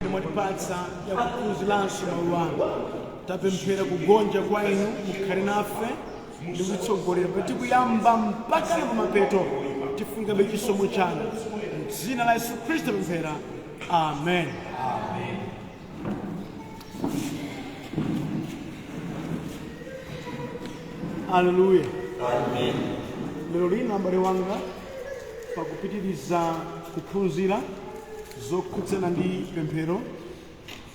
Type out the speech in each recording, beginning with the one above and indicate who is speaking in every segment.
Speaker 1: mwatipatsa yakuphunziranso mawu anu. Tapemphera kugonja kwa inu mukhale nafe ndi kutitsogolera kuti kuyamba mpaka na kumapeto tifikabe chisomo chanu. M'dzina la Yesu Khristu tapemphera. Amen. Haleluya.
Speaker 2: Amen.
Speaker 1: Lero lino abale wanga pakupitiriza kuphunzira zokhudzana ndi pemphero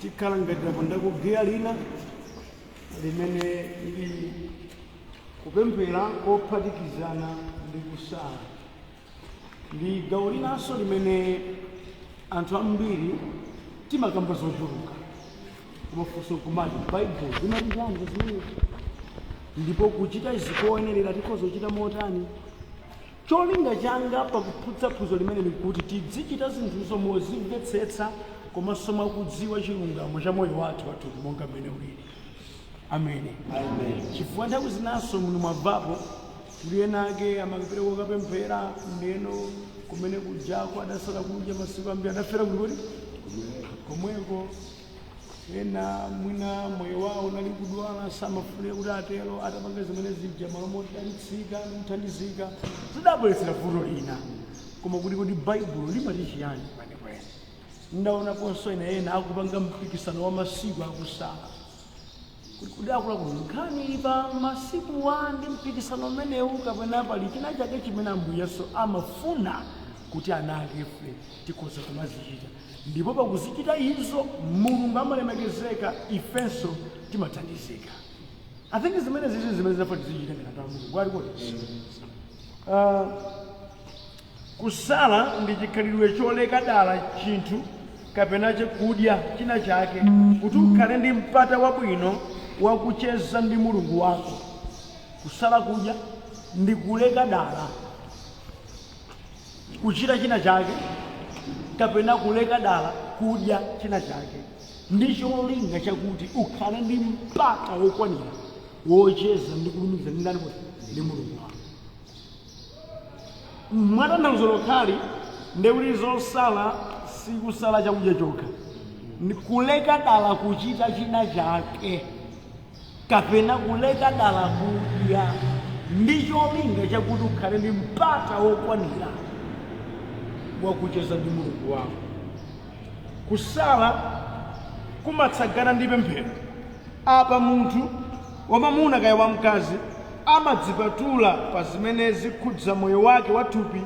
Speaker 1: tikhala ngati tapondako geya lina limene ili kupemphera kophatikizana ndi kusala. Ndi gawo linanso limene anthu ambiri timakamba zochuluka kumafunso kumati Bible limatichanja zimenezi ndipo kuchita zikoyenerera tikhozochita motani. Cholinga changa pakuphunzitsa phunziro limene likuti tizichita zinthuzo mozimvetsetsa komanso mwakudziwa chilungamo cha moyo wathu wathupi monga mmene ulili. Amen. Chifukwa nthawi zinanso muno mwabvapo kuti ena ake amapereka kukapemphera ndeno kumene kujako adasala kudya masiku ambiri adafera kuti komweko. Ena mwina moyo wawo unali kudwala samafunira kuti atero atapanga zimene zija malomoti alitsika mthandizika zidabweretsera vuto lina. Koma kuti Baibulo limati chiyani panikwene. Ndaonaponso ena akupanga mpikisano wa masiku akusala kuti akulakuti nkhani pa masiku ndi mpikisano umenewu kapena pali china chake chimene Ambuyeso amafuna kuti ana akefe tikhoza kumazichita. Ndipo pakuzichita izo Mulungu amalemekezeka, ifenso timathandizika. I think zimene zinafa tizichita ngati Mulungu ali kuti kusala ndi chikhalidwe choleka dala chinthu kapena chakudya china chake kuti ukhale ndi mpata wabwino wakucheza ndi Mulungu wako. Kusala kudya ndi kuleka dala kuchita china chake kapena kuleka dala kudya china chake ndi cholinga chakuti ukhale ndi mpata wokwanira wocheza ndi kulumikiza ndi ndani ndi Mulungu wako. Mwatanthauzo lokhali ndekuti zosala sikusala chakudya chokha, ndi kuleka dala kuchita china chake kapena kuleka dala kudya ndi cholinga chakuti ukhale ndi mpata wokwanira wakucheza ndi Mulungu wako. Kusala kumatsagana ndi pemphero. Apa munthu wamamuna kaya wamkazi amadzipatula pa zimene zikhudza moyo wake wathupi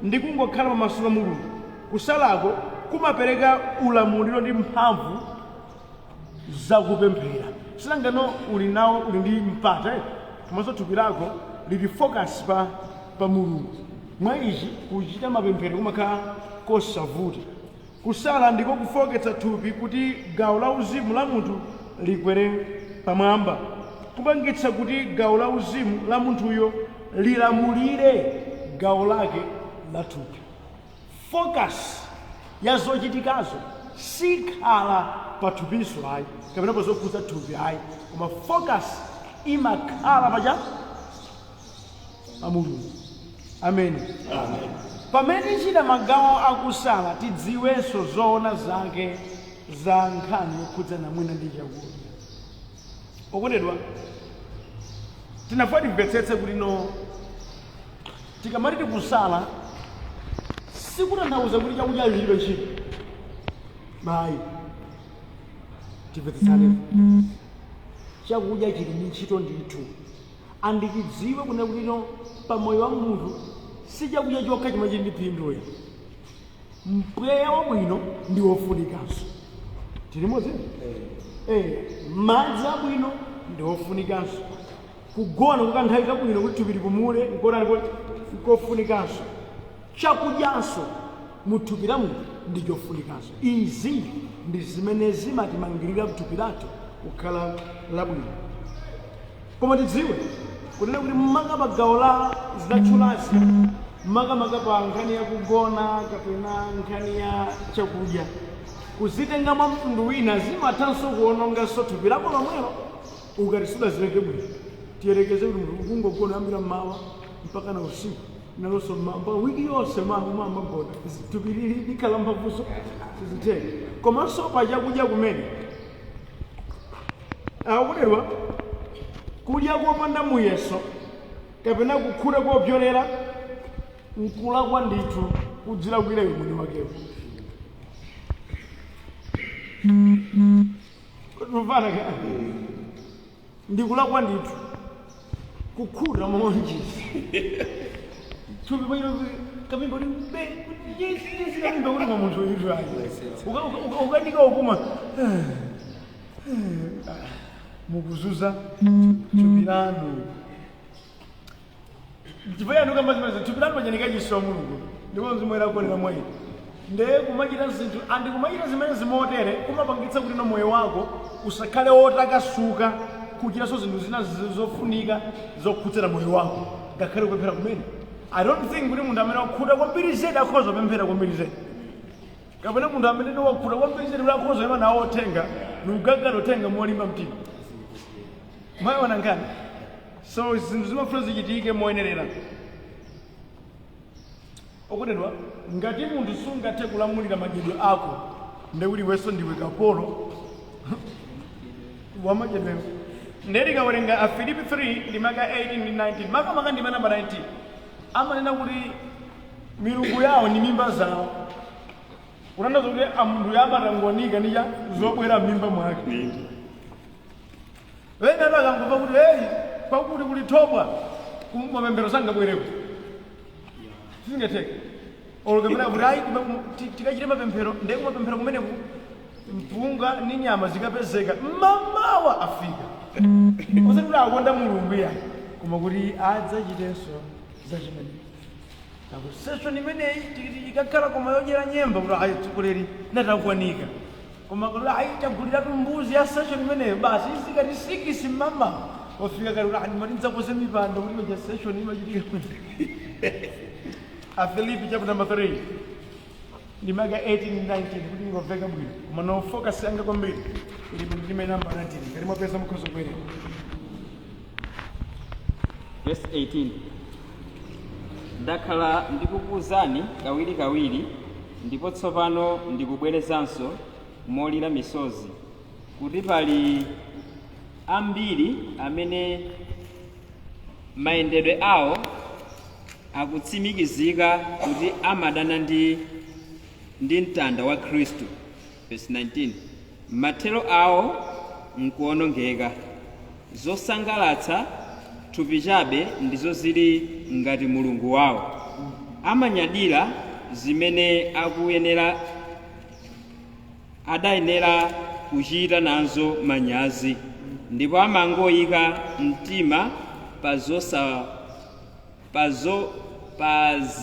Speaker 1: ndi kungokhala pamaso pa Mulungu. Kusalako kumapereka ulamuliro ndi mphamvu zakupemphera. Silangano uli nawo uli ndi mpata komanso thupi lako lili focus pa Mulungu. Mwa ichi kuchita mapemphero kumakhala kosavuta. Kusala ndiko kufoketsa thupi kuti gawo la uzimu la munthu likwere pamwamba, kupangitsa kuti gawo la uzimu la munthuyo lilamulire gawo lake la thupi. Focus ya zochitikazo sikhala pa thupiso ayi kapena pa zokhudza thupi ayi, koma focus imakhala pa Mulungu. Amen. Pamene tichita magawo akusala tidziwenso zoona zake za nkhani yokhudzana mwina ndi chakudya. Okondedwa, tinafunika timvetsetse kuti tikamati tikusala sikutanthauza kuti chakudya chilibe ntchito. Mayi timvetsetsane, chakudya chili ndi ntchito ndithu. Andikidziwe kuna kuti pamoyo wa munthu si chakudya chokha chimene chili ndi phindu. Mpweya wabwino ndi wofunikanso. Tilimodzi? Madzi abwino ndi wofunikanso. Kugona kwa kanthawi kabwino kuti thupi lipumule nkofunikanso. Chakudyanso mu thupi la munthu ndi chofunikanso. Izi ndi zimene zimatimangirira thupi lathu kukhala labwino. Koma tidziwe kuti mmaka gawo la zidatchulazi mmaka pa nkhani ya kugona kapena nkhani ya chakudya kuzitenga mwa mtundu wina zimathanso kuononganso thupi lako lomwelo ukati sudazileke bwino. Tiyerekeze kuti munthu kungogona kuyambira mmawa mpaka na usiku nalonso mamba wiki yonse mamagona tupilili likhala mphamvuso siziteka komanso pa chakudya kumene akudedwa kudya kopanda muyeso kapena kukhuta kopyolera nkulakwa ndithu kudzira kwira iwe mwini wakewo mvana ka ndikulakwa ndithu kukhuta monjisi tupi paino kamimba kuti yes kamimba kuti mamuntu yitu ayi ukanika ukuma mukuzuza tupi lanu chifukwa kamba zimene thupi lanu pajanikajiso mulungu ndipo zimwera kuonera mwayi ndiye kumachita zinthu kumachita zimene zimotere kumapangitsa kuti moyo wako usakhale wotakasuka kuchitanso zinthu zina zofunika zokhudzera moyo wako ngakhale kupemphera kumene I don't think kuti munthu amene wakhuta kwambiri zedi akhoza kupemphera kwambiri zedi kapena munthu amene wakhuta kwambiri zedi kuti akhoza kuyima nawo othenga nugagala othenga molimba mtima mwayiona nkani so zinthu zimafuna zichitike moyenerera okudedwa ngati munthu sungathe kulamulira madyedwe ako ndekuti iwenso ndiwe kapolo wamadyedwewo ndetikawerenga Afilipi 3 ndimaka 18 ndi 19 makamaka ndima namba 19 amanena kuti milungu yawo ndi mimba zawo kutanthauza kuti munthu amatangonika ndi zobwera m'mimba mwake wena akangomva kuti kwakuti kulithobwa kumapemphero sangabwereko singatheka olukapena kuti ayi tikachite mapemphero ndiye kumapemphero kumeneku mpunga ndi nyama zikapezeka mamawa afika osati kuti akonda mulungu yayi koma kuti adzachitenso zachimene session imeneyi ikakhala koma yodyera nyemba kuti ayi tsogoleri natakwanika koma kuti ayi taguliratu mbuzi ya session imeneyo basi isikati sikisi mamawa ofika kali kuti ndimadinzakoze mipando kuti maja session imachitika Afilipi chapter number 3 ndimaka 18 19 kuti ngomveka bwino koma no focus yanga kwambiri ili ndime namba 19 kali mwapeza mukhozo kwere
Speaker 2: verse 18 ndakhala ndikukuwuzani kawirikawiri ndipo tsopano ndikubwerezanso molira misozi kuti pali ambiri amene mayendedwe awo akutsimikizika kuti amadana ndi mtanda wa Khristu. Verse 19 mathero awo nkuonongeka zosangalatsa thupi chabe ndizo zili ngati mulungu wawo amanyadira zimene adayenera kuchita nazo manyazi ndipo amangoyika mtima pa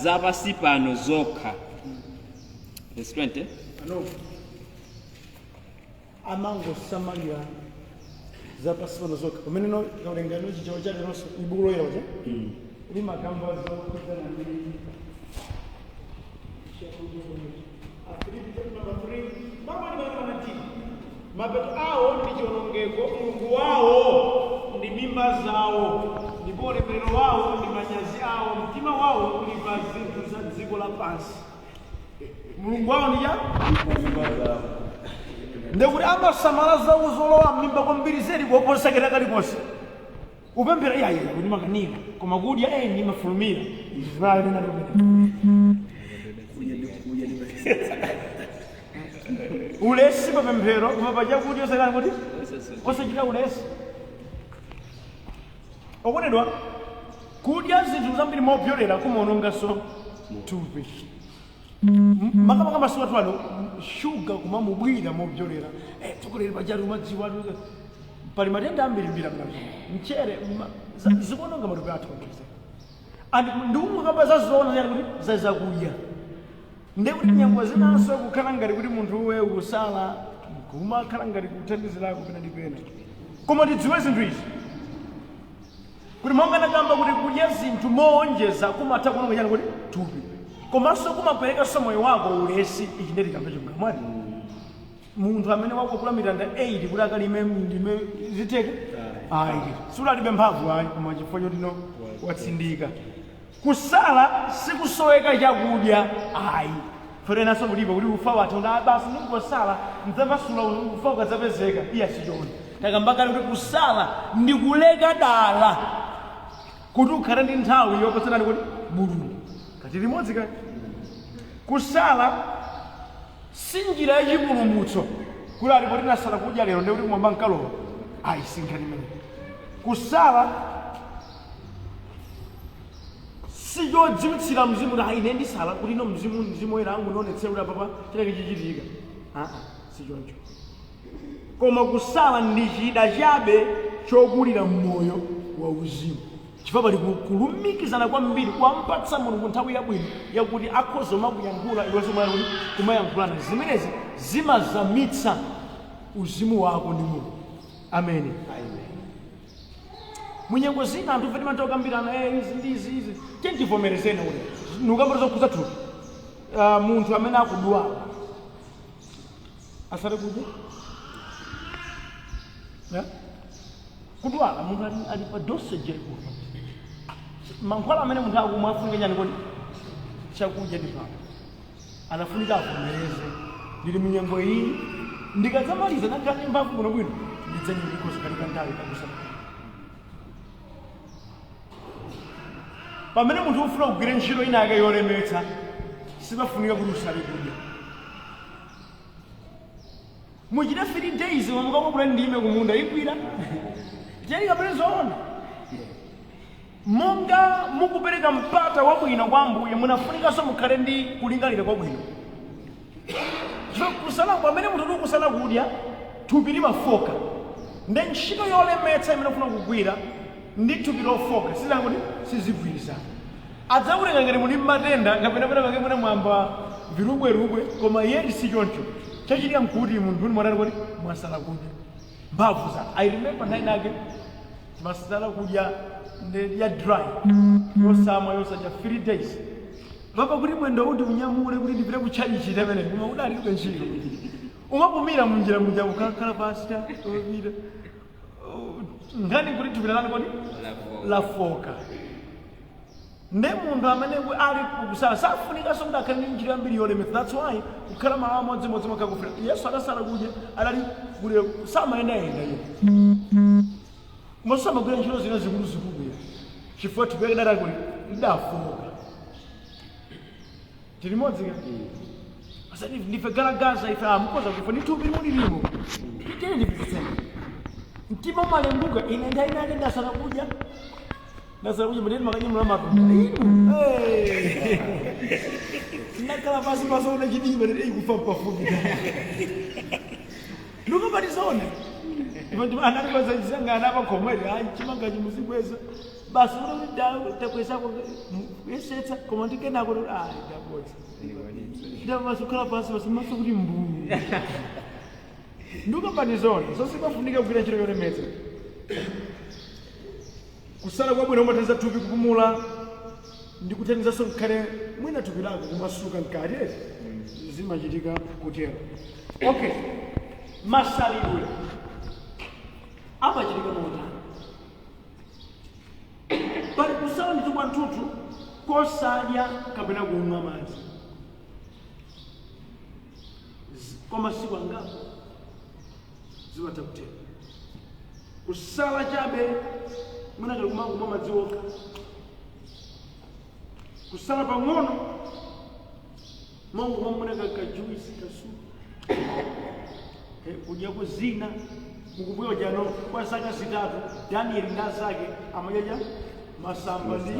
Speaker 2: zapasi pano zokha. Verse 20
Speaker 1: amangosamalira zapasi pano zokha pamene kaulengano chichawo chake nonso ibuku loyera kuti limakamba zokhuzana ndi mapeto awo ndi chiwonongeko mulungu wawo ndi mimba zawo ndipo ulemerero wawo ndi manyazi awo mtima wawo uli pa zinthu za dziko lapansi mulungu wawo ndi ndekuti amasamala zawo zolowa m'mimba kwambiri zedi kuoposekera kalikonse upemphera iyayi kuti makanika koma kudya ndimafulumira ulesi papemphero koma pachakudya osakana kuti osachita ulesi okondedwa kudya zinthu zambiri mopyolera kumaononganso thupi makamaka masiku athu ano shuga kumamubwira mopyolera tsogoleri pachatu madziwa pali matenda ambirimbira mnazo mchere zikuononga matupi athu ndikumukamba zazoona ziyani kuti zazakudya ndekuti nyambo zinanso kukhala ngati kuti munthu uwe ukusala kumakhala ngati kuthandizirako pena ndi pena koma tidziwe zinthu izi kuti monga ndakamba kuti kudya zinthu moonjeza kumatha kuononga chani kuti thupi komanso kumaperekanso moyo wako ulesi ichi ndeti kambe chongamwati munthu amene wakukula mitanda 8 kuti akalime ndime ziteke ayi sula alibe mphamvu ayi koma chifukwa chotino watsindika kusala sikusoweka chakudya ayi ferenaso mulipo kuti ufa wathu basi ndingosala ndzapasula ufa ukadzapezeka iya sichoni takambakale kuti kusala ndi kuleka dala kuti ukhale ndi nthawi yopatsanani kuti mulungu kati limodzi kati kusala si njira yachipulumutso kuti ali kuti nasala kudya lero ndi kuti mwamba nkalowa ayi sinkhani imene kusala si chodziwitsira mzimu kuti ine ndisala kuti ino mzimu woyera angu ndionetsera kuti apapa chinenge chichitika si choncho koma kusala ndi chida chabe chokulira mmoyo wa uzimu chifukwa pali kulumikizana kwambiri kwampatsa mulungu nthawi yabwino yakuti akhoza kuyankhula iwenso mwana kuti kumayankhulana zimenezi zimazamitsa uzimu wako ndi mulungu amene munyengo zina anthu feti manthawi kambirana izi ndi izi tivomerezeni kuti nukambira zokhuza thupi munthu amene akudwala asale kudya kudwala munthu ali pa dosage yaikulu mankhwala amene munthu akumwa afunika nyani kodi chakudya ndi papa anafunika avomereze ndili munyengo iyi ndikadzamaliza nakati mphamvu bwinobwino ndidzeni ndikozokalika nthawi kakusala pamene munthu ufuna kugwira ntchito ina yake yolemetsa sipafunika kuti usale kudya muchite 3 days mukamabula ndime kumunda igwira tiyalika pene zoona monga mukupereka mpata wabwino kwa Ambuye munafunikanso mukhale ndi kulingalira kwabwino kusala pamene munthu ukusala kudya thupi limafoka ndi ntchito yolemetsa imene ufuna kugwira ndi thupi lofoka sizanguti sizigwirizana adzakulenga ngati muli matenda kapena pake mwana mwamba virubwerubwe koma iye si choncho chachitika nkuti munthu uli mwanani kuti mwasala kudya mphamvu zake I remember nthawi nake masala kudya ya dry yosamwa yosadya 3 days papa kuti mwendo kuti unyamule kuti ndipite kuchalichi temene koma udalibe ntchito umapumira munjira muja ukakhala pasi opita ngani kuti thupi lanu kodi lafoka nde munthu amene ali kusala safunikanso kuti akhale ndi njira yambiri yolemetsa that's why kukhala malo amodzimodzi makakufira yesu adasala kudya adali kule samayendayenda iye komanso amagwira ntchito zina zikuluzikulu chifukwa thupi lake dali kuti lidafoka tilimodzi ka asati ndife garagaza ife amukoza kufa ndi thupi mulilimo titene ndipititseni mtima umalembuka ine ndainake ndasala kudya muteni makanyamula matumba ndakhala pasi pasoona chidima tete kufa pafupi ndikupatizona anatikwezazisangana apakhomweri hayi chimanga chimuzikweza basi kuti dawu takwezako yesetsa koma ndikenako kuti ndabodza ndamasi kukhala pasi pasi maso kuti mbuu ndikupatizona sosipafunika kugwira ntchito yolemetsa kusala kwabwino kumathandiza thupi kupumula ndi kuthandizanso kukhale mwina thupi lako kumasuka mkati zimachitika kutero okay masalidwe amachitika motani pali kusala ndi kwanthunthu kosadya kapena kumwa madzi kwa masiku angapo zimatha kutero kusala chabe mwina kali kumwa madzi okha kusala pang'ono mongo mwina kajuisi kasupu kudyako zina mukumbuka jano kwa zaka zitatu Daniel ndazake amadya masamba ndi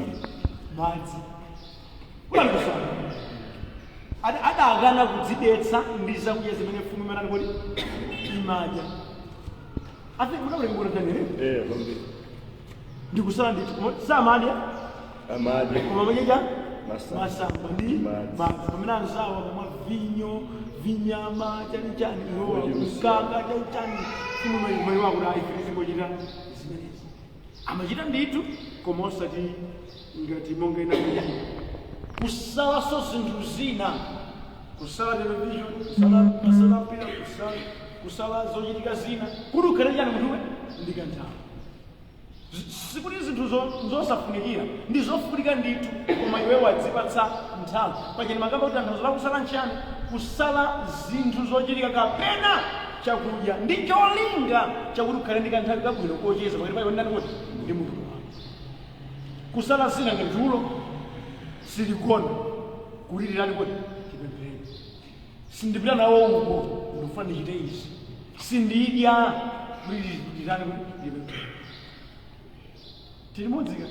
Speaker 1: madzi kuli kusala adakana kudzidetsa ndi zakudya zimene mfumu imanani kuti imadya ati munaulengura Daniel ndikusala nditi samadya koma amadya masamba ndi madzi pamene anzawo amamwa vinyo vinyama chani mkanga chani mfumu wako ayizibochita zimenezi amachita ndithu koma osati ngati monga inakudya kusalaso zinthu zina kusala television kusala mpira kusala zochitika zina kuti ukhale chani munthuwe ndikanthawi sikuti zinthu zosafunikira ndi zofunika ndithu, koma iwe wadzipatsa nthawi. Pachani makamba kuti tanthauzo la kusala nchiyani? Kusala zinthu zochitika kapena chakudya ndi cholinga chakuti ukhale ndi kanthawi kabwino kocheza pakati pa iwe ndani kuti ndi Mulungu wako. Kusala zina ngati tulo siligona kulilirani kuti tipemphereni, sindipita nawo uko ndikufuna ndichite izi, sindidya kulilirani kuti tipemphereni. Tilimodzika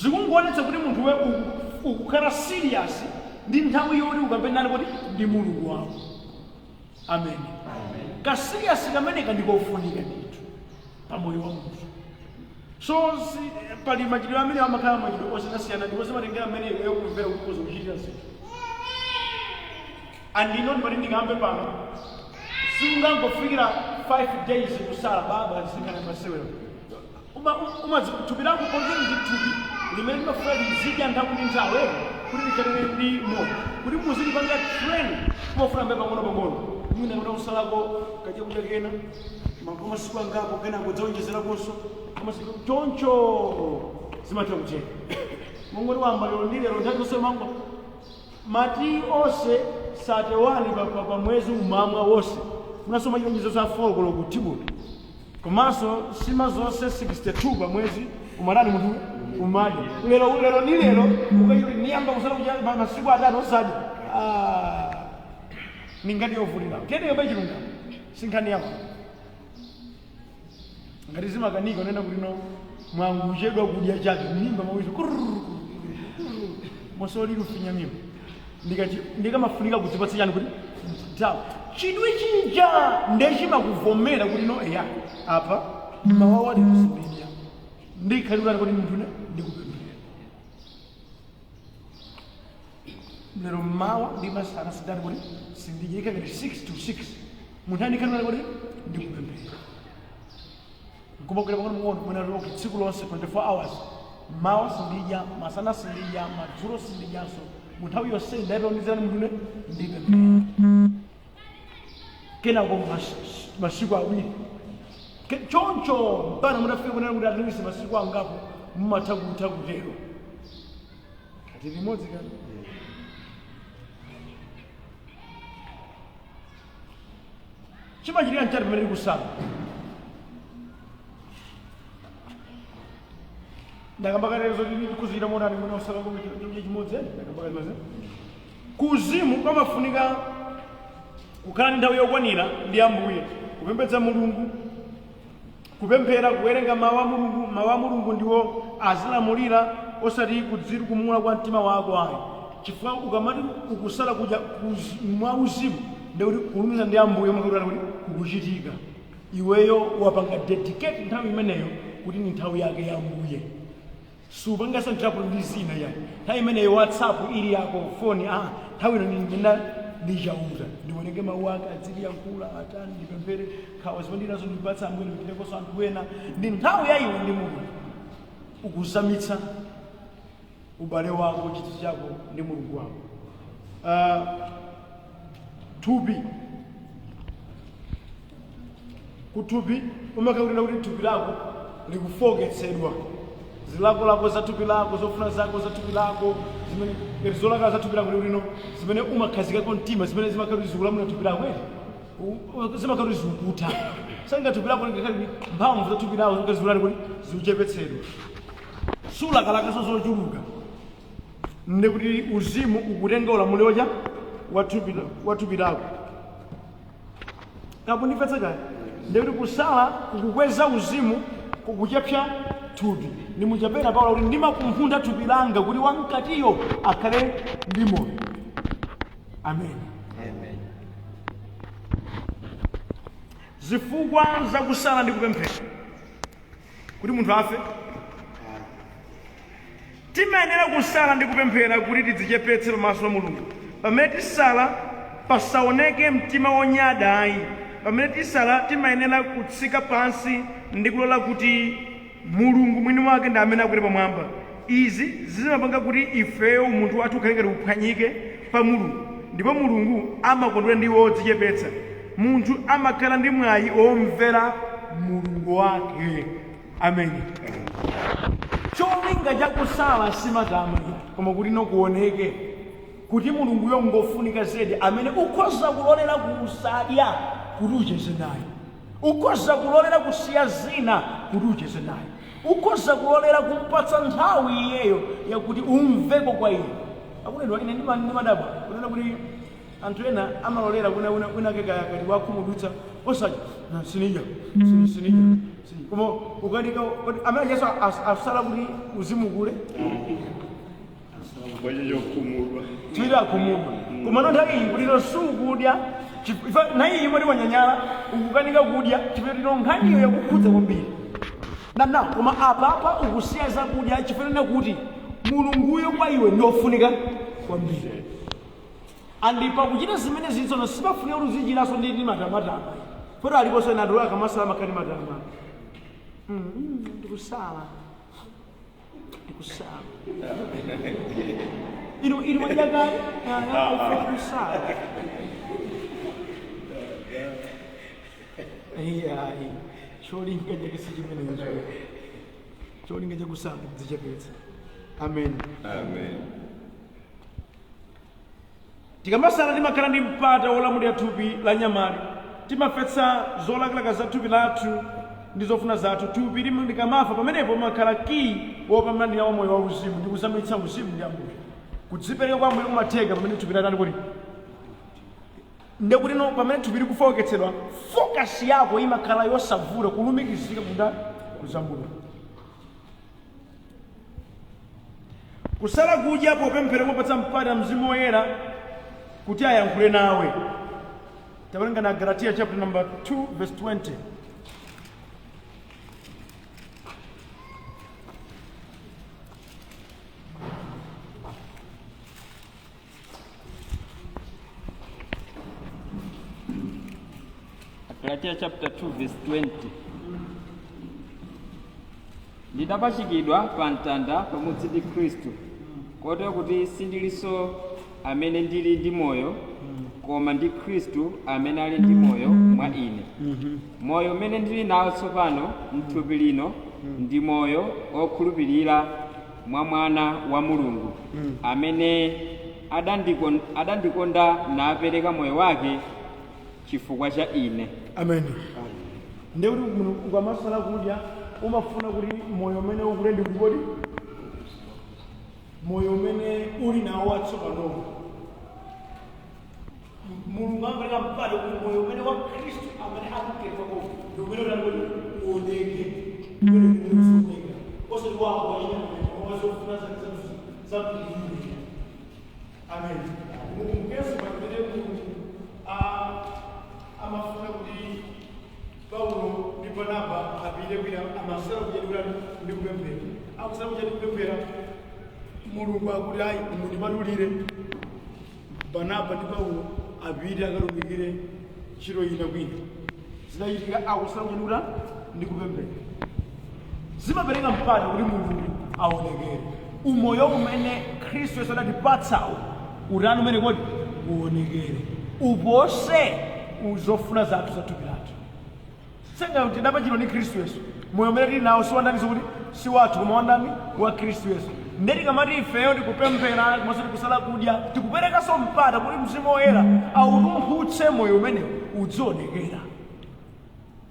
Speaker 1: zikungoonetsa kuti munthu we ukukhala serious ndi nthawi yoti ukapendani kuti ndi Mulungu wako. Amen. Kasiriasi kameneka ndikofunika ndithu pamoyo wa munthu. So pali machitidwe amene amakhala machitidwe osiyanasiyana ndipo zimatengera amene iweyo kumvera kuti ukoza kuchitira zinthu. Andino ndipati ndikambe pano singangofikira 5 days kusala baba zingana masewera. Thupi lako poti ndi thupi limene limafuna lizidya nthawi ndi nthawi kuti likhale ndi moyo, kuti muzilipanga training kumafuna mbe pang'ono mwina kuti usalako kachakudya kena masiku angapo kena kudzawonjezerakonso amasiku choncho zimatha kucheka. Mongoti wamba lero ndi lero nthawi zonse mango mati onse sate wani pa mwezi umamwa wonse munasoma chilonjezo za folokolo ku Tibudi. Komanso sima zonse 62 pa mwezi umadani munthu umadya. Lero ndi lero ukachiti niyamba kusala kudya masiku atatu osadya. Ningati yovulira kende yoba chilunga sinkhani yako ngati zimakanika nena kuti no mwangu chedwa kudya chake mimba mawizo mosoli kufinya mimba ndikamafunika kudzipatsa chani kuti tawo chidwi chinja ndechimakuvomera kuti no eya apa mawawa ndikusimbidya ndikhalirani kuti munthu ndikupemphera lero mawa ndi masana sidani kuti sindijika ngati 6 to 6 munthu andikhalirani kuti ndikupemphera nkumbukira pang'ono muone mwina loki tsiku lonse 24 hours mawa sindidya masana sindidya madzulo sindidyanso munthawi yonse ndayitonizirani munthu ndipemphera kenako masiku awiri choncho mpaka mutafika kunena kuti atilisi masiku angapo mumatha kutero ati limodzi kani chimachitika nchati pamene tikusala ndakambakalezo tikuzira monani mwina usala chakudya chimodzi ndakambakalezo kuzimu kwamafunika kukhala ndi nthawi yokwanira ndi Ambuye kupembedza Mulungu kupemphera kuwerenga mawu a Mulungu ndiwo azilamulira osati kudzikumula kwa mtima wako ayi chifukwa ukamati ukusala kudya mwauzimu ndikuti kulumiza ndi Ambuye mwakuti kukuchitika iweyo wapanga dedicate nthawi imeneyo kuti ni nthawi yake ya Ambuye supanga santrapo ndi zina yayi nthawi imeneyo WhatsApp ili yako phone nthawi ino ndina ndijauza ndiwoneke mawu ake adziyankhula atani ndipemphere khawa zimandinazo ndipatsa Ambuye ndipitekonso anthu ena ndi nthawi ya iwe ndi Mulungu ukuzamitsa ubale wako chiti chako ndi Mulungu wako. Thupi kuthupi umakaulira kuti thupi lako likufoketsedwa zilakolako za thupi lako zofuna zako za thupi lako zimene zolakala za thupi lako lino zimene umakhazikako mtima zimene zimakhala zikulamula thupi lako zimakhala zikukuta sanga thupi lako lingakhale mphamvu za thupi lako zikazulani kuti zikuchepetsedwa sulakalakaso zochuluka ndikuti uzimu ukutenga ulamuliro cha wa thupi lako kapundipetsa kale ndikuti kusala kukukweza uzimu kukuchepsa thupi ndimuchapera Paulo kuti ndimakumphunda thupi langa kuti wamkatiyo akhale ndi moyo. Amen. Zifukwa za kusala ndi kupemphera kuti munthu afe timayenera kusala ndi kupemphera kuti tidzichepetse pamaso pa Mulungu. Pamene tisala pasaoneke mtima wonyada ayi. Pamene tisala timayenera kutsika pansi ndi kulola kuti Mulungu mwini wake ndi amene akwere pamwamba. Izi zimapanga kuti ifeyo munthu wathu ukhale ngati uphwanyike pa Mulungu ndipo Mulungu amakondwera ndi wodzichepetsa. Munthu amakhala ndi mwayi omvera Mulungu wake Amen. Cholinga chakusala simatama koma kuti nokuoneke kuti mulunguyo ngofunika zedi amene ukhoza kulolera kusadya kuti ucheze naye, ukhoza kulolera kusiya zina kuti ucheze naye, ukhoza kulolera kumpatsa nthawi iyeyo yakuti umveko kwa iye. Akunenwa ine ndimadabwa kunena kuti anthu ena amalolera kuna kekayakati wakhumudutsa osaja siniya koma ukanika amene Yesu asala kuti uzimukule tira akhumudwa koma nthawi kuti sukudya nayi imwe ndiwanyanyala ukukanika kudya chifukwa nkhaniyo yakukhudza kwambiri na koma apa ukusiya zakudya chifukwa kuti mulunguyo kwa iwe ndofunika kwambiri. Andipa kuchita zimene zitsono sipafunika kuti uzichiraso ndi matamatama poto aliponso ena anthu akamasala makhani matama ndikusala inu mwadya kale ndikusala ayi cholinga chake si chimenecho, cholinga chakusala kudzichepetsa. Amen. Tikamasala timakhala ndi mpata wolamulira thupi la nyamali, timafetsa zolakalaka za thupi lathu ndi zofuna zathu. Thupi likamafa pamenepo makhala kii wopambanira wa moyo wa uzimu ndi kuzamitsa uzimu ndi Ambuye. Kudzipereka kwa Ambuye kumatheka pamene thupi latali kuti ndekuti no pamene thupi likufoketsedwa focus yako imakhala yosavula kulumikizika kunda kuzambula. Kusala kudya popemphera mopatsa mpata Mzimu Woyera kuti ayankhule nawe. Tawerenga na Galatia chapter number 2 verse 20.
Speaker 2: Galatia chapter 2 verse 20. Ndidapachikidwa pa mtanda pamodzi ndi Khristu, kotero kuti sindilinso amene ndili ndi moyo, koma ndi Khristu amene ali ndi moyo mwa ine. Moyo umene ndili nawo tsopano m'thupi lino ndi moyo okhulupirira mwa Mwana wa Mulungu amene adandikonda napereka moyo wake chifukwa cha ine.
Speaker 1: Amen. Ndekuti ukamasala kudya umafuna kuti moyo umene ukulendi kuti moyo umene uli nawo watsopano Mulungu ampereka mpata kuti moyo umene wa Khristu amene akukereko ndi umene utangoti uoneke osati wako wazofuna za mtilimu. Amen. Mukezi pamene amafuna kuti Paulo ndi Barnaba apite kwina amasala kujadula ndi kupemphera. Akusala kujadula kupemphera Mulungu akuti ayi mundipatulire Barnaba ndi Paulo apite akalumikire ntchito ina kwina. Zinachitika akusala kujadula ndi kupemphera. Zimapereka mpata kuti Mulungu aonekere. Umoyo umene Khristu Yesu adatipatsawo utani umene kodi uonekere upose uzofuna zathu za thupi lathu. Senga kuti ndapachidwa ndi Khristu Yesu, moyo umene tili nawo siwandaniso kuti si wathu koma wandani wa Khristu Yesu. Ndeti kamati ifeyo tikupemphera komanso tikusala kudya tikuperekanso mpata kuti Mzimu Woyera autumphutse moyo umenewo udzionekera.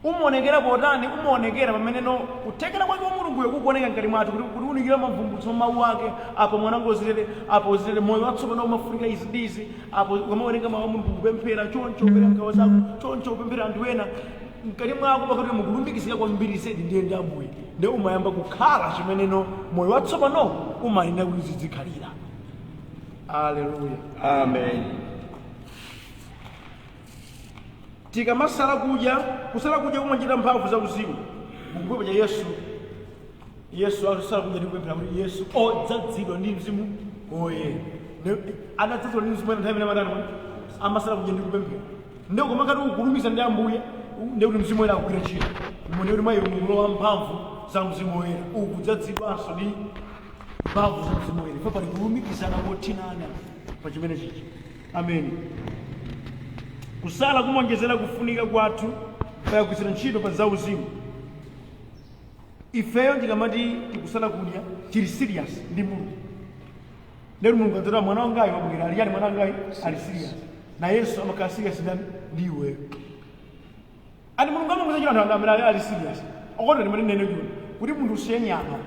Speaker 1: Umonekera potani? Umonekera pamene no kuthekera kwake Mulunguyo kukuoneka ngati mwathu kuti unikira mavumbutso mawu ake apo mwanango uzilele apo uzilele moyo watsopano umafunika izi ndizi apo umaoneka mawu Mulungu kupemphera choncho upera nkhawa zako choncho upemphera anthu ena mkati mwako pakati mukulumbikizika kwambiri zedi ndiye ndi Ambuye ndi umayamba kukhala chimeneno moyo watsopano umayenda kuti zizikhalira. Haleluya.
Speaker 2: Amen.
Speaker 1: Tikamasala kudya, kusala kudya kumachita mphamvu za uzimu. Mukubwera cha Yesu asala kudya ndi kupemphera kuti Yesu odzazidwa ndi Mzimu Woyera. Adadzazidwa ndi Mzimu Woyera nthawi imene amatani amasala kudya ndi kupemphera. Ndiyo koma kati ukulumikiza ndi Ambuye ndiye kuti Mzimu Woyera akugwira ntchito. Ndipo ndiye kuti mwa iwe mulowa mphamvu za Mzimu Woyera. Ukudzazidwanso ndi mphamvu za Mzimu Woyera. Ife pali kulumikizana kothinana pa chimene chichi. Amen. Kusala kumonjezera kufunika kwathu kaya kuchita ntchito pa zauzimu. ifeyo ndikamati tikusala kudya tili serious ndi Mulungu. Lero Mulungu adzera mwana wangayi wabwera ali yani mwana wangayi ali serious. Na Yesu amakhala serious ndiwe. Ani Mulungu amamuza chilo anthu amene ali serious. Okondo ndi nene kuno kuti munthu usiye nyama,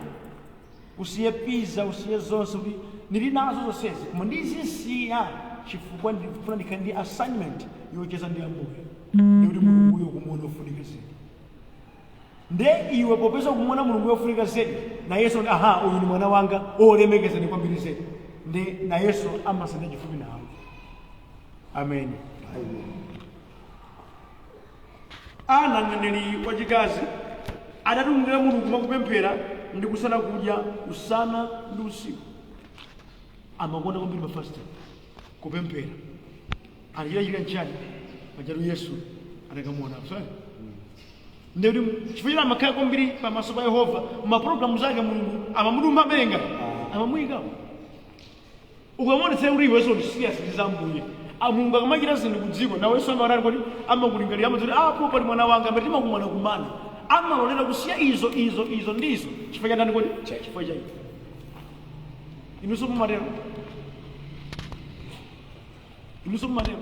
Speaker 1: usiye pizza, usiye zonse kuti ndili nazo zonsezi koma ndizisiya chifukwa ndikufuna ndikhale ndi assignment yocheza ndi Ambuye. Ndikuti Mulunguyo kumuona ofunika zedi. Nde iwe popeza kumuona Mulungu ofunika zedi na Yesu ndi aha uyu ndi mwana wanga olemekeza ndi kwambiri zedi. Nde na Yesu amasenda chifupi nawo. Amen. Ana mneneri wachikazi adatumira Mulungu makupemphera ndi kusala kudya usana ndi usiku. Amakonda kwambiri mafasting kupemphera. Alichira nchani majalo Yesu atakamuona sawa. Ndio chifukwa amakhala kwambiri pamaso pa Yehova maprogramu zake Mulungu amamudumba benga amamuyika. Ukamwonetsa kuti iweso ndi serious ndi Ambuye. Mulungu akamachita zinthu kudziko nawe so amarani kuti amakulingalira amazoti apo pali mwana wanga amene timakumana kumana. Amalolera kusiya izo ndizo chifukwa chani kuti chifukwa cha izo. Inuso mumatero.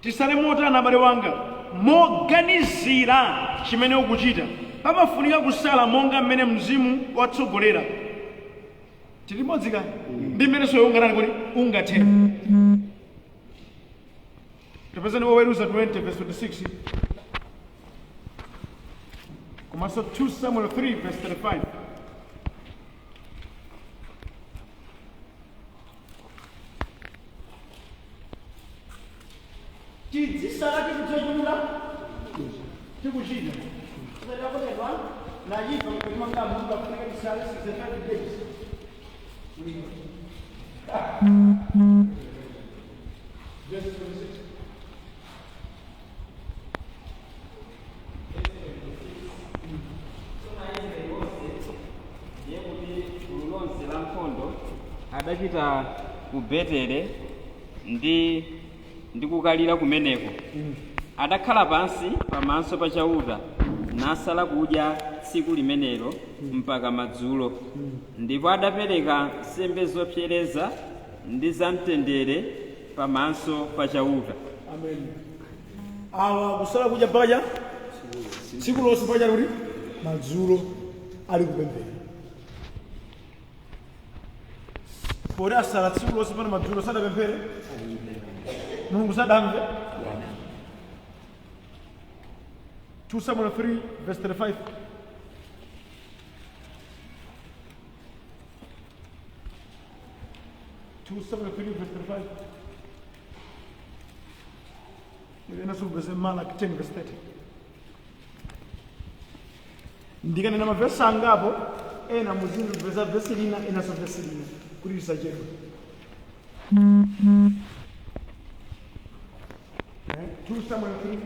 Speaker 1: Tisale motana abale wanga moganizira chimene ukuchita. Pamafunika kusala monga mmene Mzimu watsogolera. Tili modzi kani ndi mmene soyonganani kuti ungathera. Represent Oweruza 20 verse 26. Komanso 2 Samuel 3 verse 35. Tidzisala tikudzachula tikuchita. Tikuchita. Na yiva kuti manga Mulungu afuneka tisale 65 days. Verse 26.
Speaker 2: adachita ku Betere ndi kukalira kumeneko. Adakhala pansi pamaso pa chauta nasala kudya tsiku limenelo mpaka madzulo. Ndipo adapereka nsembe zopsereza ndi zamtendere pamaso pa chauta.
Speaker 1: Amen. Awa kusala kudya paja tsiku lonse paja kuti madzulo ali kupemphera. Pode asala tsiku lonse pana madzulo sadapemphere. Mulungu sadamve. 2 Samuel 3 verse 35. Samuel 3 verse 35. Ndio verse Malaki 10 verse 30. Ndikana na mavesi angapo ena muzindu verse lina ena so verse lina kuri risajero. 2 Samuel 3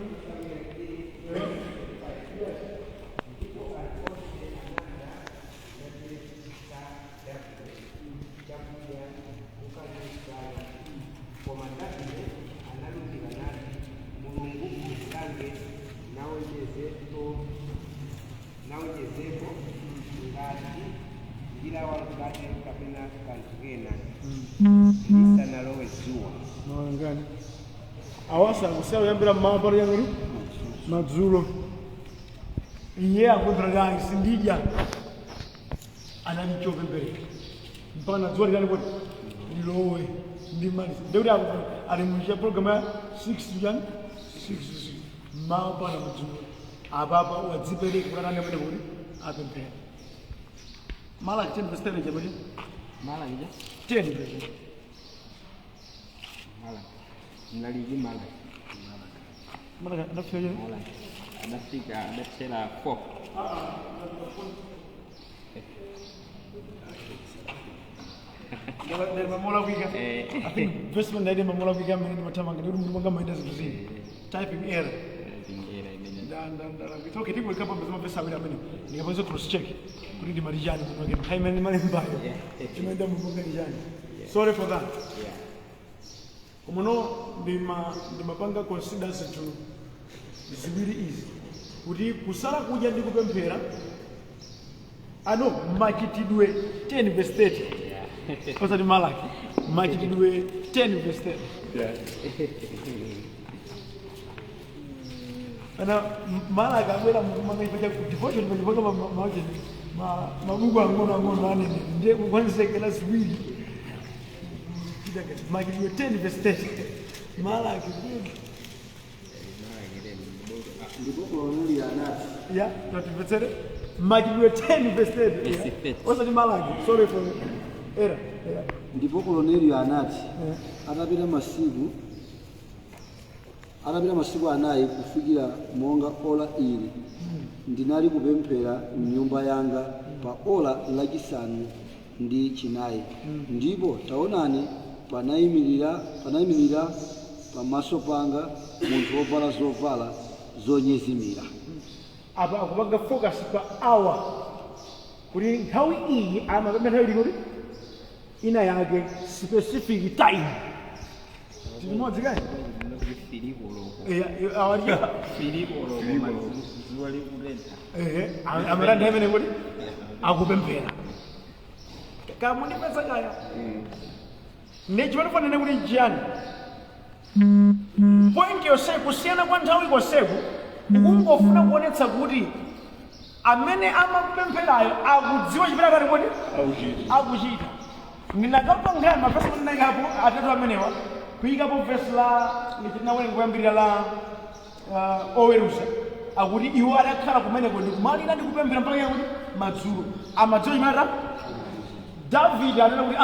Speaker 1: awasa kusala yambira mama yangu madzulo iye akundra sindija ananichoka mbele mpana dzori kana kuti ndilowe ndimali ndio alimunjia program ya 6 mama pana madzulo ababa wadzipeleka kana ndemene kuti apempera Malaki 10 verse 10 jamani
Speaker 2: Malaki
Speaker 1: 10 verse
Speaker 2: Ngaliji Malaki
Speaker 1: anafika yeye
Speaker 2: adafika 4
Speaker 1: Ndio mamola wika. I think investment ndio mamola wika mimi nimetamanga ndio mungu ngamba ndio zizini. Typing error. Dan bitoke tiko kapa mbona pesa bila mimi. Nikapaswa cross check. Kuri di marijani kwa game time ni mali mbaya. Tumeenda mungu marijani. Sorry for that.
Speaker 2: Yeah.
Speaker 1: Komono ndimapanga considers to zibiri easy. Kuti kusala kudya ndi kupemphera ano machitidwe 10 verse 30 osati Malaki machitidwe 10 verse 30 ana Malaki abwera mumangaipacha devotion pandipoka mabuku ang'ono anene ndiye kukwanizekera ziwiri machitidwe 10 verse 30 Malaki ya tutifetsere machitidwe 10 verse 30 osati Malaki sorry for error
Speaker 3: ndipo Kornelio anati atapita masiku anayi kufikira monga ola ili ndinali kupemphera m'nyumba yanga pa ola lachisanu ndi chinayi ndipo taonani panayimirira pamaso panga munthu wovala zovala zonyezimira.
Speaker 1: apa akupanga focus pa hour kuti nthawi iyi amapemphera ili kuti ina yake specific time tilimodzi kani amaranda amene kuti akupemphera kamundipesa kaya nechipanofanene kuti chiyani point yonseku kusiyana kwa nthawi konseku ukungofuna kuonetsa kuti amene amakupempherayo akudziwa chipera kati kuti akuchita. Ndinakampa nkhani mafesi kuti ndinayikapo atatu amenewa kuyikapo vesi la lichitinawenga kuyambirira la oweruza akuti iwo adakhala kumeneko ndikumalira ndikupemphera mpaka yakuti madzulo amadzulo chimata David anena kuti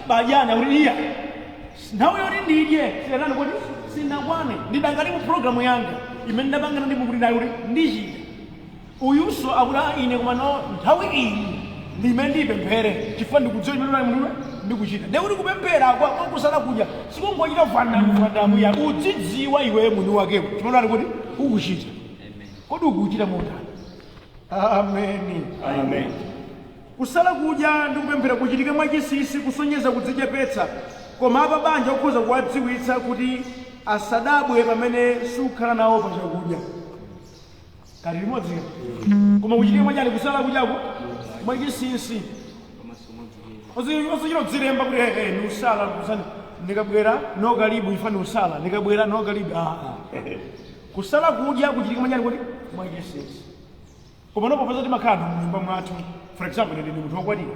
Speaker 1: bajani akuti iya nthawi yoti ndidye sinatani kuti sinakwane ndidangati mu programu yanga imene ndapangana ndi mukuti nayo kuti ndichita uyuso akuti ine kumano nthawi iyi ndimene ndipemphere chifukwa ndikudziwa chimene munthu ndikuchita ndekuti kupemphera kwakusala kudya sikungochita vandamu ya udzidziwa iwe mwini wakewo chimene ali kuti ukuchita kodi ukuchita motani. Amen. Kusala kudya ndi kupemphera kuchitika mwachisisi kusonyeza kudzichepetsa koma apa banja okhoza kuwadziwitsa kuti asadabwe pamene sukhala nawo pa chakudya kali limodzi koma kuchitika mwachani kusala kudyako mwachisisi ozichiro dzilemba kuti ni usala kusani ndikabwera no kalibu ifani usala ndikabwera no kalibu kusala kudya kuchitika mwachani kuti mwachisisi koma nopo pazati makhala mnyumba mwathu for example ndi munthu wakwatira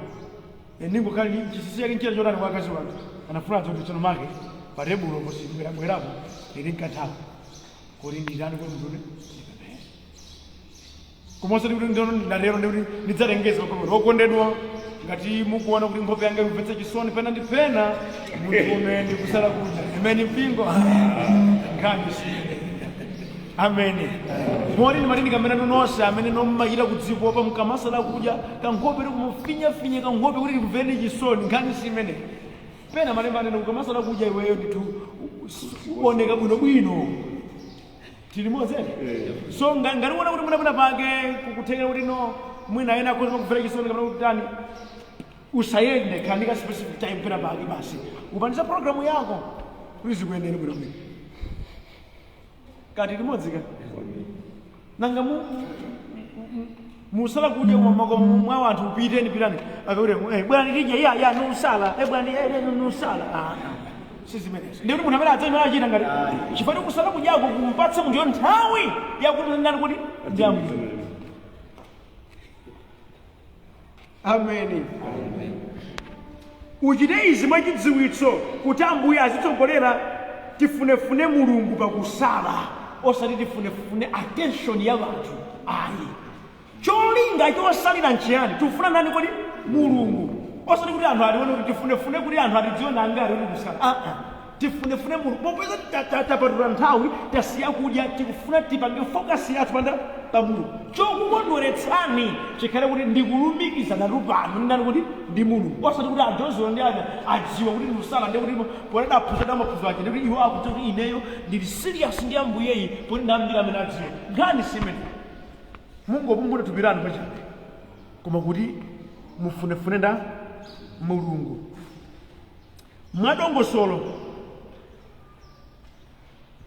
Speaker 1: ningo kali chisisi yake nchira chotani kwa akazi wake anafuna kuti tsono make pa tebulo posibwera bwerapo ili nkathawa kuti nditani kwa munthu kumosati kuti ndarero ndikuti ndidzatengeza pakomero okondedwa ngati mukuona kuti nkhope yange ikupvetsa chisoni pena ndi pena munthu umene kusala kudya imene mpingo nkhani amene moni ndimatini kamene nonse amene nomachita kudzipopa mkamasala kudya kankhope kumufinyafinya kankhope kuti likuveni chisoni nkhani simene pena malemba anene kukamasala kudya iweyo ndithu uoneka bwinobwino tilimodzi so ngationa kuti munapena pake kukuthekera kuti no mwina ena akhoza kuvera chisoni kapena kutani usayende khandika specific time pena pake basi upandisa programu yako kuti zikuyendere bwinobwino kati limodzi ka nanga musala kudya mwa wanthu upiteni pitani akakuti bwana ndidya ya nusala bwana nusala sizimenezi ndikuti munthu amene adzayimene achita ngati chifukwa kusala kudyako kumpatsa munthu yo nthawi yakuti ndani kuti ndiyambuza. Amen. Uchite izi mwachidziwitso kuti Ambuye azitsogolera tifunefune Mulungu pakusala osati tifunefune attention ya wanthu ayi cholinga chosalira nchiyani tifuna ndani kuti Mulungu osati kuti anthu alione kuti tifunefune kuti anthu atidziwe nanga ali kusala tifunefune Mulungu popeza tapatula nthawi tasiya kudya tikufuna tipange focus yathu pa Mulungu chokukondweretsani chikhale kuti ndikulumikiza nanu pano ndani kuti ndi Mulungu osati kuti anthu onse ndi adziwa kuti ndikusala ndi kuti poneda aphunzira maphunziro ake ndi iwo akuti kuti ineyo ndili serious ndi Ambuyeyi poti ndambira amene adziwa ngani simene mungopumbula tupirani pachabe koma kuti mufunefune nda Mulungu mwadongosolo.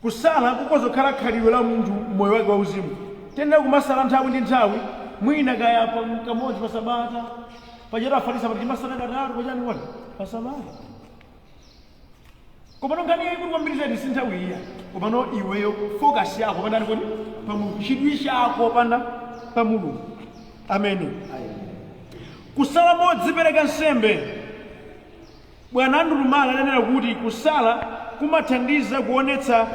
Speaker 1: Kusala kukozokhala khalidwe la munthu moyo wake wauzimu tenera kumasala nthawi ndi nthawi mwina kaya kamodzi pa sabata pachera afarisa pati masana katatu pachani wani pa sabata komano ngani yaikulu kwambiri zedi sinthawi iya komano iweyo focus yako pandani kodi pa Mulungu chidwi chako pa Mulungu amene kusala modzipereka nsembe Bwana Andulumala ananena kuti kusala kumathandiza kuonetsa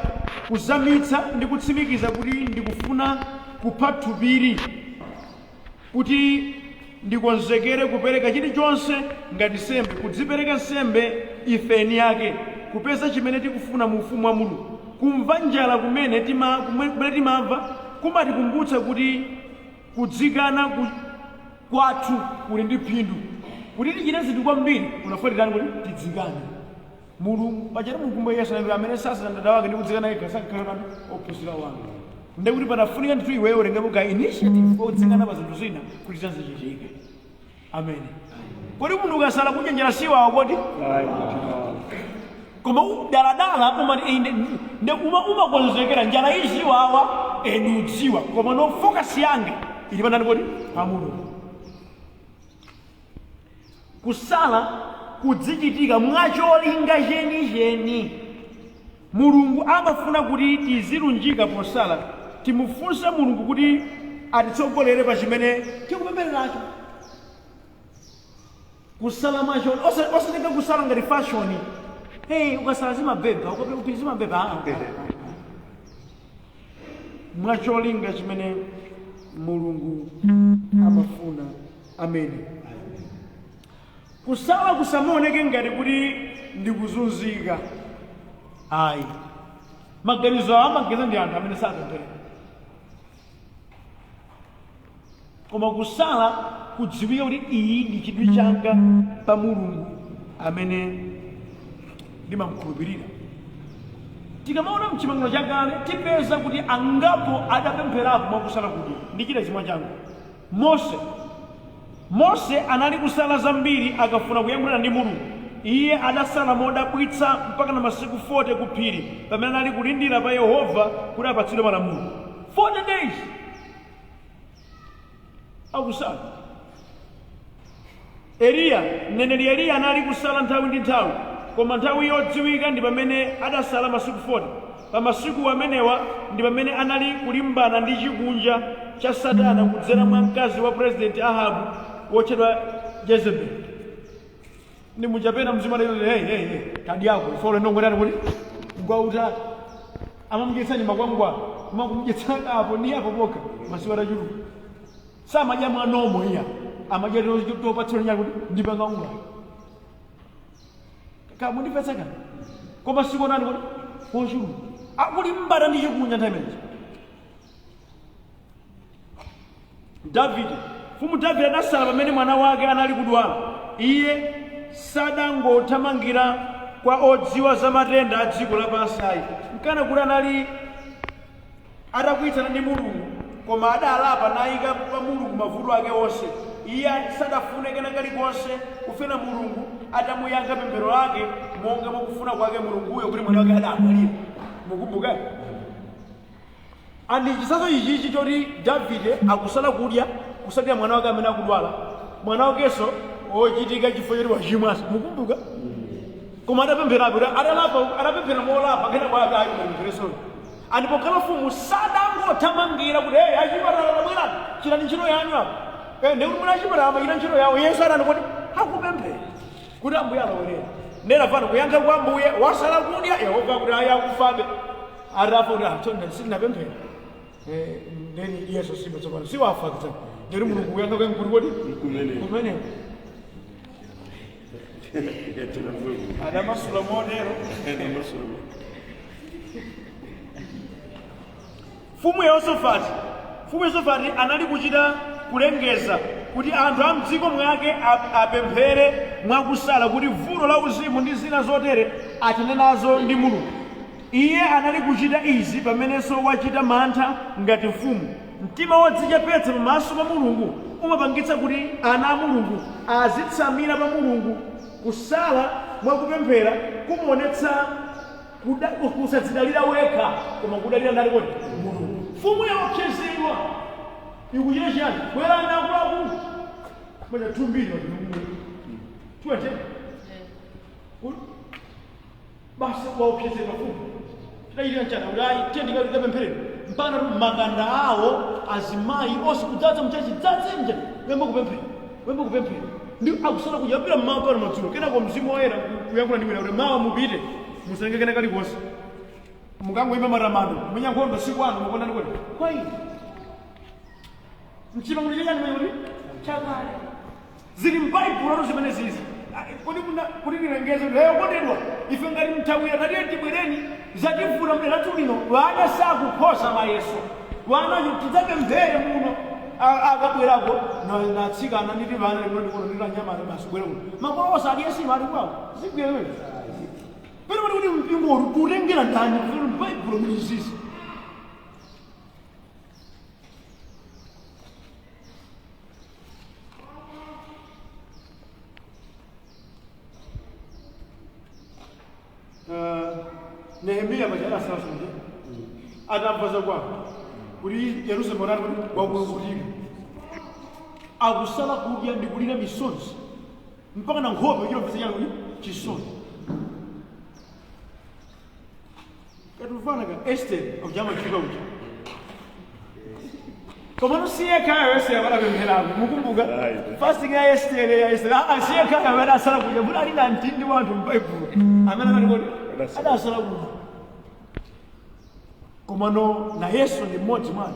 Speaker 1: kuzamitsa ndi kutsimikiza kuti ndikufuna kupha thupiri kuti ndikonzekere kupereka chilichonse ngati nsembe kudzipereka nsembe ifeni yake kupeza chimene tikufuna mu ufumu wa Mulungu kumva njala kumene timamva kumatikumbutsa kuti kudzikana kwathu kuli ndi phindu kuti tichite zinthu kwambiri unafuatirani kuti tidzikane Mulungu pachati Mulungu Yesu anambira amene sasa ndada wake ndi kudzikana yekha sakhala ophunzira wanga ndekuti panafunika ndithu iweyo ulengepo ka initiative odzikana pa zinthu zina kuti zichichike amen kodi munthu ukasala kudya njala siwawa kodi koma daladala umakonzekera njala iziwawa eni udziwa koma no focus yange ili pandani kodi pa Mulungu kusala kudzichitika mwacholinga chenicheni Mulungu amafuna kuti tizilunjika posala timufunse Mulungu kuti atitsogolere pa chimene tikupemphereracho kusala mwachoni osatenga kusala ngati fashion ukasala zimabeba ukapita zimabeba mwacholinga chimene Mulungu amafuna amene kusala kusamuoneke ngati kuti ndikuzunzika ayi maganizo amageza ndi anthu amene sapemphera koma kusala kudziwika kuti iyi ndi chidwi changa pa Mulungu amene ndimamkhulupirira tikamaona mchipangano chakale tipeza kuti angapo adapempherapo mwakusala kuti ndichita chimwa changu Mose anali kusala zambiri akafuna kuyankhulana ndi Mulungu iye adasala modabwitsa mpaka na masiku 40 ku phiri pamene anali kulindira pa Yehova kuti apatsidwe malamulo 40 days akusala mneneri Eliya anali kusala nthawi ndi nthawi koma nthawi yodziwika ndi pamene adasala masiku 40 pa masiku amenewa ndi pamene anali kulimbana ndi chikunja cha Satana kudzera mwa mkazi wa President Ahabu wotchedwa Jezebel ndi muchapena mzima lero kadi yako ifole ndongwerani kuti ngwauta amamudyetsani makwangwa makumdyetsaka apo ndi apo poka masiku atachuluka samadya mwanomo iya amadya topatsira nyako kuti ndipanga unga kamundipetsaka koma sikonani kuti kochuluka akulimbana ndi chikunja nthawi imeneyi Mfumu Davide adasala pamene mwana wake anali kudwala iye sadangothamangira kwa odziwa za matenda a dziko lapansi ayi nkana kuti anali adakwitsana ndi Mulungu koma adalapa nayika pa Mulungu mavuto ake onse iye sadafune kena kalikonse kufuna Mulungu atamuyankha pemphero lake monga mukufuna kwake Mulunguyo kuti mwana wake adamwalira mukumbuka andi chisazo ichichi choti Davide akusala kudya kusadya mwana wake amene akudwala mwana wakenso ochitika chifo choti wachimwaso mukumbuka koma adapempherapo adapemphera molapa kena kwake ayi mupemphero andipokhala mfumu sadangothamangira kuti achipatala tabwerani chitani ntchito yanu apo ndikuti muna achipatala amachita ntchito yawo Yesu adani kuti akupemphera kuti Ambuye alowelera nerafana kuyankha kwa Ambuye wasala kudya Yehova kuti ayi akufabe atafa kuti sindinapemphera ndeni Yesu simatsopano siwafa kuti ndiri Mulungu kuyankha kwangu kuti kumeneko adamasula modero Mfumu Yehosafati anali kuchita kulengeza kuti anthu a mdziko mwake apemphere mwakusala kuti vuto la uzimu ndi zina zotere athane nazo ndi Mulungu iye anali kuchita izi pamenenso wachita mantha ngati mfumu mtima wodzichepetsa pamaso pa Mulungu umapangitsa kuti ana a Mulungu azitsamira pa Mulungu kusala mwakupemphera kumaonetsa kusadzidalira wekha koma kudalira ndani kodi Mulungu mfumu yaopsezedwa ikuchita chiyani bwera nakulaku mwenye tumbiri tuwete basi waupyezeka fumu chidayilira mchana ulayi tiyandikaliza pempherero mpana maganda awo azimayi onse kudzaza mchachi dzadze mchani wembe kupemphera ndi akusala kuyambira mmawa pano madzulo kenako mzimu woyera kuyankhula ndiwina kuti mawa mupite musenge kena kalikonse mukangoyimba matamando kumenya nkhondo siku ano mukondani kwene kwa ine mchipangulo chachani mwenye chakale zili m'baibulo zimene zizi kuti tilengeze lero kondedwa ife ngati mthawira tatiye tibwereni zativula mderatu lino wana sakukhosa mayeso wana tidzapemphere muno akabwerako natsikana nditi vana linondikono nditanyamata basi bwera muno makolo onse aliyesima ali kwawo zigwere pene kuti mpingo kutengera ndani kufuna m'baibulo muli zizi Nehemiya majala sawa sunje atamvaza kwa kuri Yerusalemu rano wakulukutira akusala kudya ndikulira misonzi mpaka na nkhope chilomvesa changu chisoni katufana ka Esther akujama chika uchi komano siye kaya Esther abala pempherako mukumbuka fasting ya Esther asiye kaya abala asala kudya bula alina ntindi wanthu m'Baibulo amene alikoti adasala kudya komano na Yesu ndi mmodzi mwana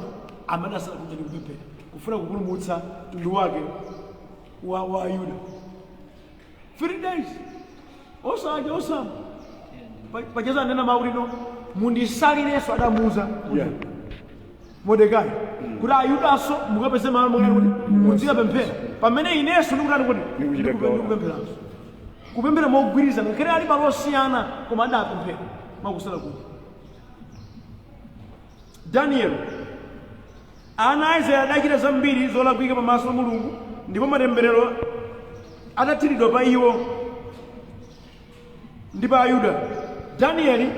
Speaker 1: amene asala kudya ndi kupemphera kufuna kupulumutsa mtundu wake wa Yuda 3 days osadya osamba pacheza nena maulino mundisalire Yesu adamuza Mordekai kuti Ayudaso mukapeze malo mwakati kuti mudzika pemphera pamene ineso ndikutani kuti ndikupempheranso kupemphera mogwirizana ngakhale ali malo osiyana koma adapemphera makusala kuti Daniel ana Isaiah adachita zambiri zolakwika pamaso pa Mulungu ndipo matemberero adathiridwa pa iwo ndi pa Ayuda. Daniel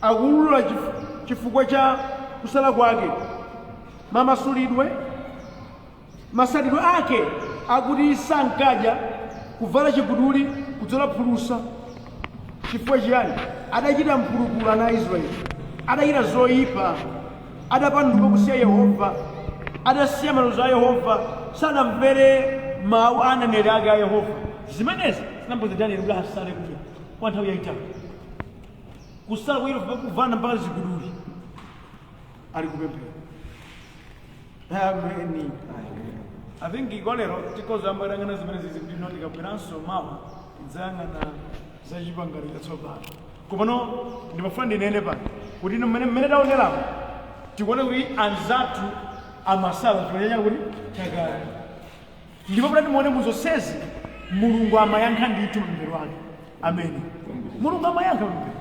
Speaker 1: akulula chifukwa cha kusala kwake masalidwe ake akuti sankaja kuvala chiguduli kudzola phulusa chifukwa chiyani adachita mphulupulu ana Israeli adachita zoyipa adapanduka kusiya Yehova adasiya malangizo a Yehova sanamvere mawu a aneneri ake a Yehova zimenezi zinamboza Daniel kuti asale kudya kwa nthawi yayitali kusala kwake kuvala mpaka ziguduli ali kupemphera. Amen. I think ikolero tikoza ambarangana zimene zizi kuti no ndikabweranso mawa ndzayang'ana za chipangano chatsopano komano ndimafuna ndinene pano kuti mmene taonerapo tikuone kuti anzathu amasala chifukwa kuti chakale ndipo kuti timuone muzonsezi Mulungu amayankha ndithu mapemphero ake. Amen. Mulungu amayankha mapemphero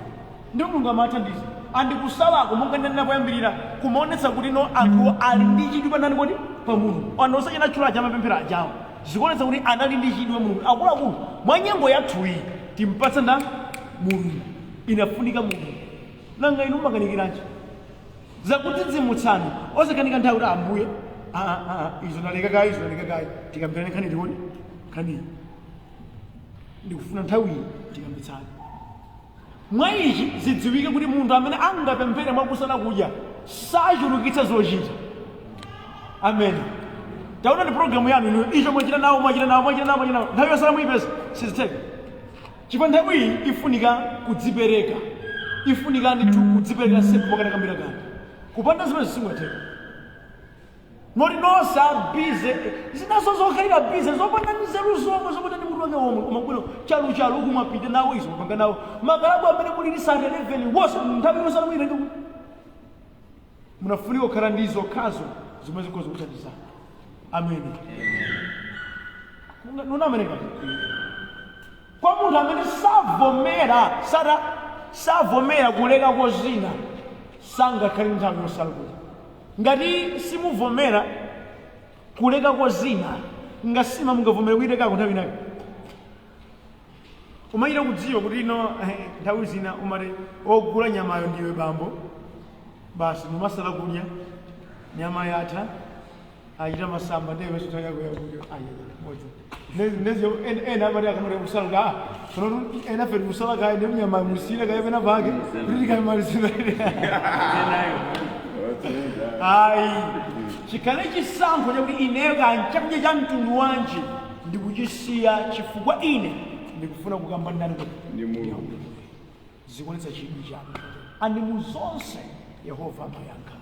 Speaker 1: ndipo Mulungu amathandiza andikusalako monga ndinena poyambirira kumaonetsa kuti no anthu ali ndi chidwi panani kodi pa Mulungu anthu osachita tchula cha mapemphero ajawo zikuonetsa kuti anali ndi chidwi Mulungu akuluakulu mwa nyengo yathuyi timpatsa nda Mulungu inafunika Mulungu nanga inu mmakanikiranji zakudzidzimutsani osakanika nthawi kuti Ambuye izo naleka kayi tikambirane nkhani tione nkhani ndikufuna nthawi tikambitsani mwa ichi zidziwike kuti munthu amene angapemphere mwakusala kudya sachulukitsa zochita. Amen. Taona ni programu yanu inu icho mwachita nawo nthawi yosala muyipeza sizitheka chifukwa nthawi iyi ifunika kudzipereka ifunika ndithu kudzipereka sepu mwakanakambira kani kupanda zimene zisingatheka noti nonse abize zinaso zokhalira bize zopanda nzeru zomwe zopanda ndi mutu wake omwe koma bwino chalu kumapita nawo izo mapanga nawo makalabu amene muli Sunday 11 wonse nthawi yosala muyitenge munafunika kukhala ndi zokhazo zomwe zikhoza kuthandizana. Amen. Nuna amene kati kwa munthu amene savomera kuleka kozina sangakhale nthawi yosala kudya. Ngati simuvomera kuleka kozina ngasima mungavomera kuyilekako nthawi inayo umayita kudziwa kuti ino nthawi zina umati ogula nyamayo ndiwe bambo basi mumasala kudya nyama yatha achita masamba ndiye chitoya kuyakuyo modzi nezo ena bari akamara kusalaga sono ena fer kusalaga ndi mnyama musina kaye pena pake kuti kamalizira ai chikale chisankho chakuti ineyo kanchakudya cha mtundu wanji ndikuchisiya chifukwa ine ndikufuna kukamba ndani
Speaker 2: Ndi Mulungu.
Speaker 1: zikuonetsa chidwi chake andi mu zonse Yehova amayankha.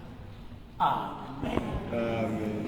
Speaker 1: Amen.
Speaker 2: Amen.